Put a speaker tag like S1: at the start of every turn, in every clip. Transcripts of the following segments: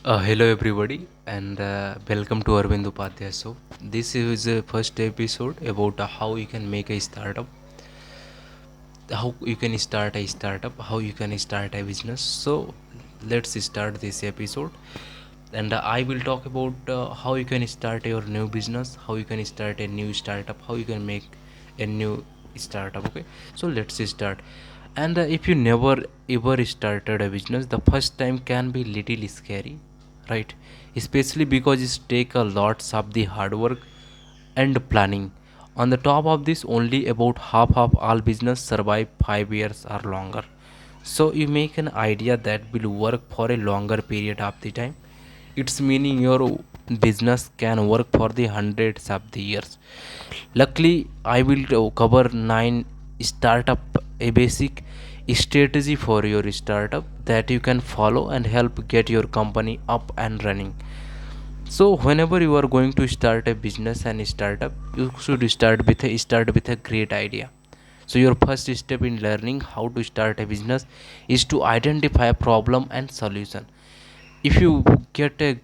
S1: Hello everybody and welcome to Arvind Upadhyay. So this is the first episode about how you can make a startup, how you can start a startup, how you can start a business. So let's start this episode, and I will talk about how you can start your new business, how you can start a new startup, how you can make a new startup. Okay, so let's start. And if you never ever started a business, the first time can be little scary, right? Especially because it take a lots of the hard work and planning. On the top of this, only about half of all business survive 5 years or longer. So you make an idea that will work for a longer period of the time. It's meaning your business can work for the hundreds of the years. Luckily, I will cover 9 startup, a basic strategy for your startup that you can follow and help get your company up and running. So whenever you are going to start a business and startup, you should start with a great idea. So your first step in learning how to start a business is to identify a problem and solution. If you get a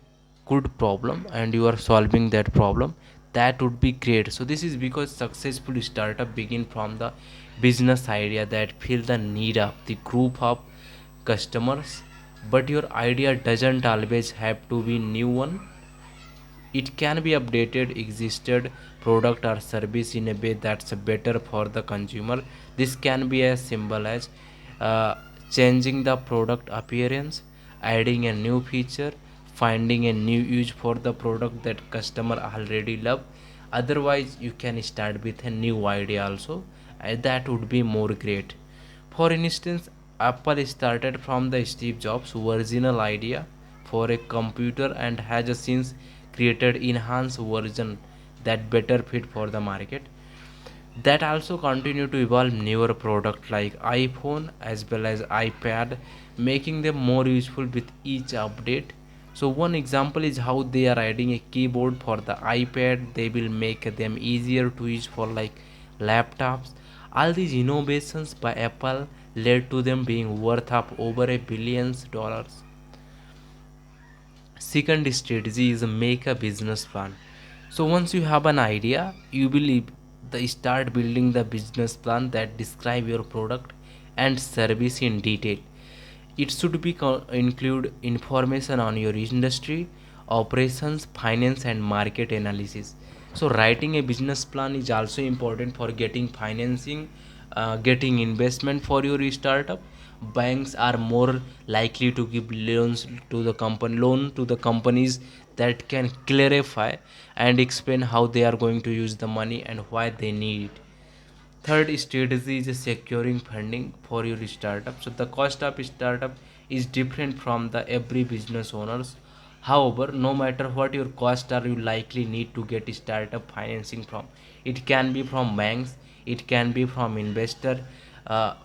S1: good problem and you are solving that problem, that would be great. So this is because successful startup begin from the business idea that fill the need of the group of customers, but your idea doesn't always have to be new one. It can be updated existed product or service in a way that's better for the consumer. This can be as simple as uh, changing the product appearance, adding a new feature, finding a new use for the product that customer already love. Otherwise you can start with a new idea also, that would be more great. For instance, Apple started from the Steve Jobs original idea for a computer and has since created enhanced version that better fit for the market. That also continue to evolve newer product like iPhone as well as iPad, making them more useful with each update. So one example is how they are adding a keyboard for the iPad. They will make them easier to use for like laptops. All these innovations by Apple led to them being worth of over $1 billion. Second strategy is make a business plan. So once you have an idea, you will start building the business plan that describe your product and service in detail. It should be include information on your industry, operations, finance and market analysis. So writing a business plan is also important for getting financing, getting investment for your startup. Banks are more likely to give loan to the companies that can clarify and explain how they are going to use the money and why they need it. Third strategy is securing funding for your startup. So the cost of startup is different from the every business owners. However, no matter what your cost are, you likely need to get startup financing from. It can be from banks, it can be from investor,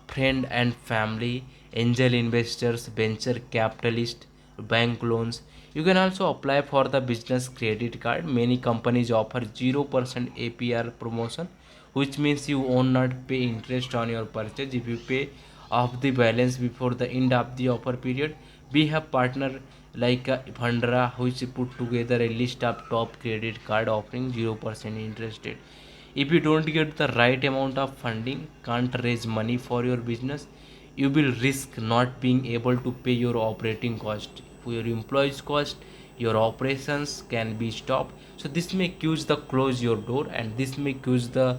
S1: friend and family, angel investors, venture capitalist, bank loans. You can also apply for the business credit card. Many companies offer 0% APR promotion, which means you will not pay interest on your purchase if you pay off the balance before the end of the offer period. We have partner like Fundra, which put together a list of top credit card offering 0% interest rate. If you don't get the right amount of funding, can't raise money for your business, you will risk not being able to pay your operating cost, for your employees cost, your operations can be stopped. So this may cause the close your door, and this may cause the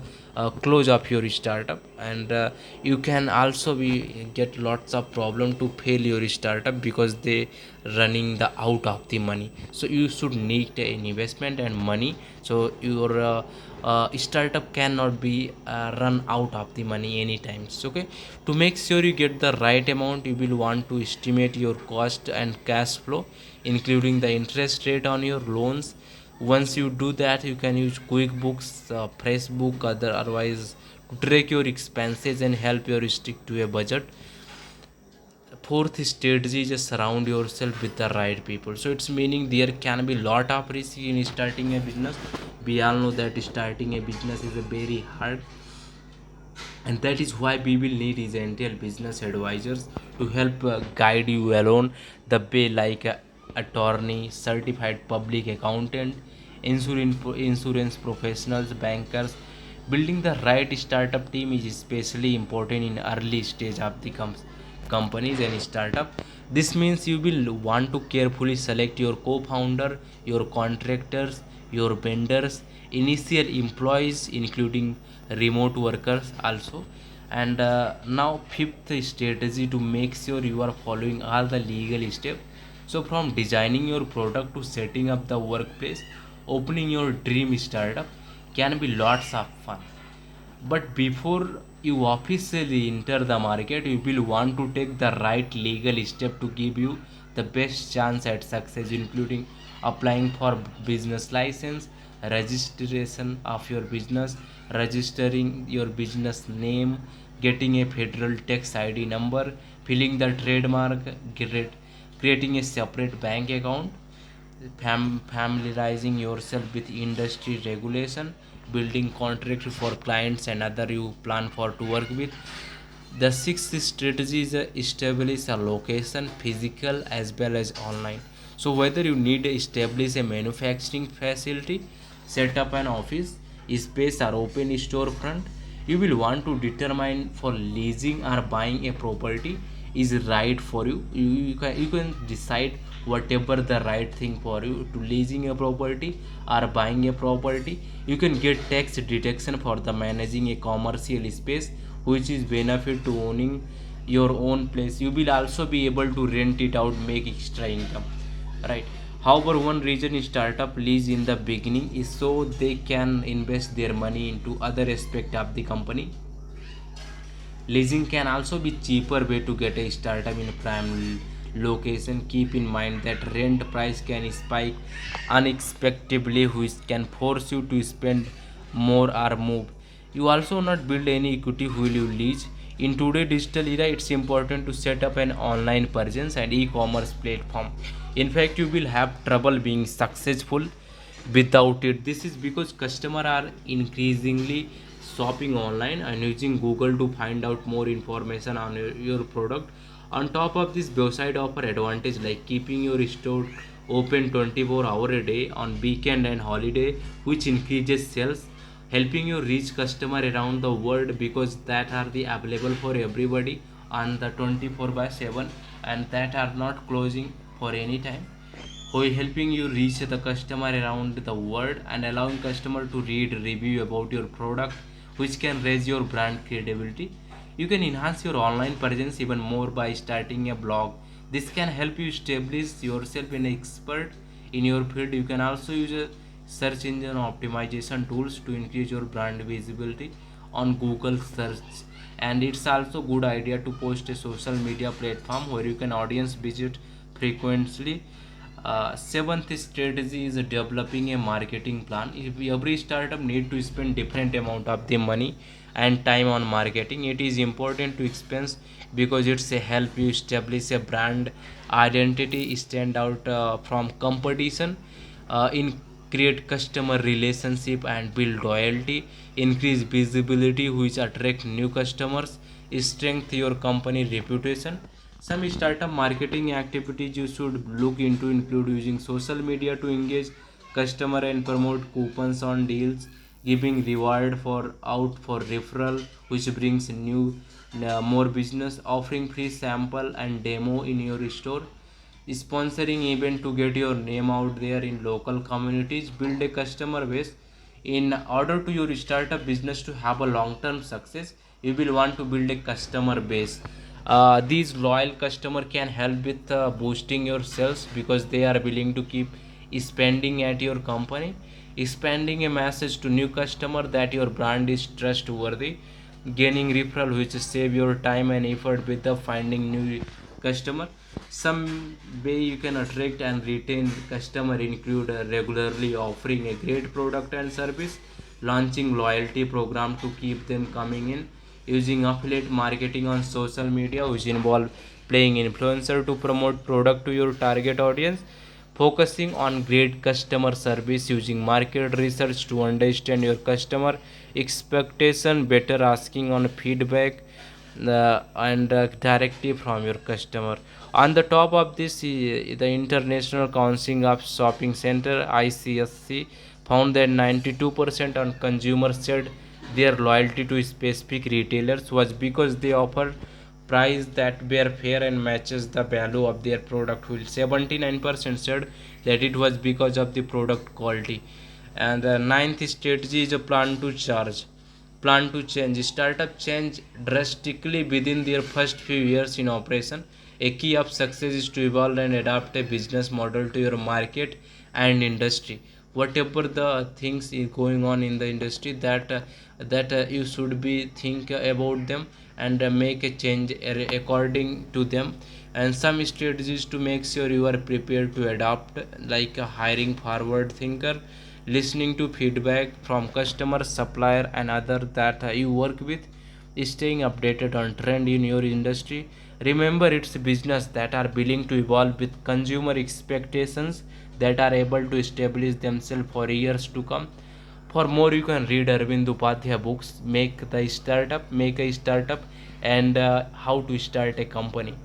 S1: close of your startup. And you can also be get lots of problem to fail your startup because they running the out of the money. So you should need an investment and money, so your startup cannot be run out of the money anytime. So, okay, to make sure you get the right amount, you will want to estimate your cost and cash flow, including the interest rate on your loans. Once you do that, you can use QuickBooks, Facebook, otherwise to track your expenses and help you stick to a budget. Fourth strategy is surround yourself with the right people. So it's meaning there can be lot of risk in starting a business. We all know that starting a business is a very hard, and that is why we will need essential business advisors to help guide you along the way, like attorney, certified public accountant, insurance professionals, bankers. Building the right startup team is especially important in early stage of the companies and startup. This means you will want to carefully select your co-founder, your contractors, your vendors, initial employees, including remote workers also. And now fifth strategy to make sure you are following all the legal steps. So from designing your product to setting up the workplace, opening your dream startup can be lots of fun. But before you officially enter the market, you will want to take the right legal step to give you the best chance at success, including applying for business license, registration of your business, registering your business name, getting a federal tax ID number, filling the trademark, creating a separate bank account, familiarizing yourself with industry regulation, building contract for clients and other you plan for to work with. The sixth strategy is establish a location, physical as well as online. So whether you need to establish a manufacturing facility, set up an office space or open storefront, you will want to determine for leasing or buying a property is right for you. You can decide whatever the right thing for you to leasing a property or buying a property. You can get tax deduction for the managing a commercial space, which is benefit to owning your own place. You will also be able to rent it out, make extra income, right? However, one reason startup lease in the beginning is so they can invest their money into other aspect of the company. Leasing can also be cheaper way to get a startup in prime location. Keep in mind that rent price can spike unexpectedly, which can force you to spend more or move. You also not build any equity while you lease. In today's digital era, it's important to set up an online presence and e-commerce platform. In fact, you will have trouble being successful without it. This is because customers are increasingly shopping online and using Google to find out more information on your product. On top of this, website offer advantage like keeping your store open 24 hours a day on weekend and holiday, which increases sales, helping you reach customer around the world because that are the available for everybody on the 24 by 7 and that are not closing for any time, who is helping you reach the customer around the world and allowing customer to read review about your product, which can raise your brand credibility. You can enhance your online presence even more by starting a blog. This can help you establish yourself an expert in your field. You can also use a search engine optimization tools to increase your brand visibility on Google search. And it's also good idea to post a social media platform where you can audience visit frequently. Seventh strategy is developing a marketing plan. If every startup need to spend different amount of the money and time on marketing, it is important to expense because it's a help you establish a brand identity, stand out from competition, in create customer relationship and build loyalty, increase visibility which attract new customers, strengthen your company reputation. Some startup marketing activities you should look into include using social media to engage customer and promote coupons on deals, giving reward for out for referral, which brings new more business, offering free sample and demo in your store, sponsoring event to get your name out there in local communities, build a customer base. In order to your startup business to have a long-term success, you will want to build a customer base. These loyal customer can help with boosting your sales because they are willing to keep spending at your company, expanding a message to new customer that your brand is trustworthy, gaining referral which save your time and effort with the finding new customer. Some way you can attract and retain customer include regularly offering a great product and service, launching loyalty program to keep them coming in, using affiliate marketing on social media which involve playing influencer to promote product to your target audience, focusing on great customer service, using market research to understand your customer expectation better, asking on feedback, and directly from your customer. On the top of this, the International Council of Shopping Center (ICSC) found that 92% on consumers said their loyalty to specific retailers was because they offer price that were fair and matches the value of their product, while 79% said that it was because of the product quality. And the ninth strategy is a plan to change. Startup change drastically within their first few years in operation. A key of success is to evolve and adapt a business model to your market and industry. Whatever the things is going on in the industry, that you should be think about them and make a change according to them. And some strategies to make sure you are prepared to adapt, like hiring forward thinker, listening to feedback from customers, supplier and other that you work with, staying updated on trend in your industry. Remember, it's business that are willing to evolve with consumer expectations, that are able to establish themselves for years to come. For more, you can read Arvind Upadhyay books, Make a Startup, and How to Start a Company.